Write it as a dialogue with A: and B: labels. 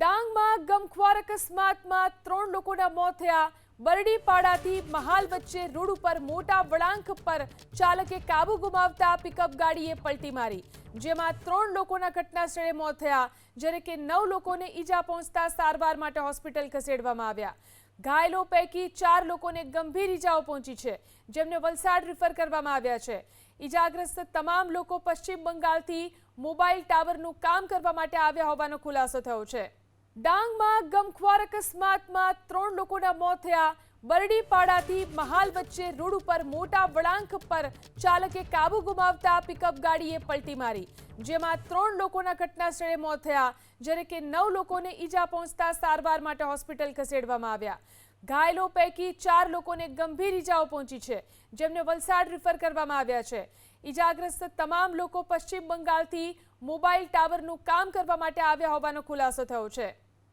A: ડાંગમાં ગમખ્વાર અકસ્માતમાં 3 લોકોના મોત થયા। બરડીપાડાથી મહાલ વચ્ચે રોડ ઉપર મોટા વળાંક પર ચાલકે કાબુ ગુમાવતા પિકઅપ ગાડીએ પલટી મારી, જેમાં 3 લોકોના ઘટના સ્થળે મોત થયા, જ્યારે કે 9 લોકોને ઈજા પહોંચતા સારવાર માટે હોસ્પિટલ ખસેડવામાં આવ્યા। ઘાયલો પૈકી 4 લોકોને ગંભીર ઈજાઓ પહોંચી છે, જેમને વલસાડ રેફર કરવામાં આવ્યા છે। ઈજાગ્રસ્ત તમામ લોકો પશ્ચિમ બંગાળથી મોબાઈલ ટાવરનું કામ કરવા માટે આવ્યા હોવાનો ખુલાસો થયો છે। ડાંગમાં ગમખ્વાર અકસ્માતમાં 3 લોકોના મોત થયા। બરડીપાડાથી મહાલ વચ્ચે રોડ ઉપર મોટા વળાંક પર ચાલકે કાબુ ગુમાવતા પિકઅપ ગાડીએ પલટી મારી, જેમાં 3 લોકોના ઘટના સ્થળે મોત થયા, જ્યારે કે 9 લોકોને ઈજા પહોંચતા સારવાર માટે હોસ્પિટલ ખસેડવામાં આવ્યા। ઘાયલો પૈકી 4 લોકોને ગંભીર ઈજાઓ પહોંચી છે, જેમને વલસાડ રેફર કરવામાં આવ્યા છે। ઈજાગ્રસ્ત તમામ લોકો પશ્ચિમ બંગાળથી મોબાઈલ ટાવરનું કામ કરવા માટે આવ્યા હોવાનો ખુલાસો થયો છે।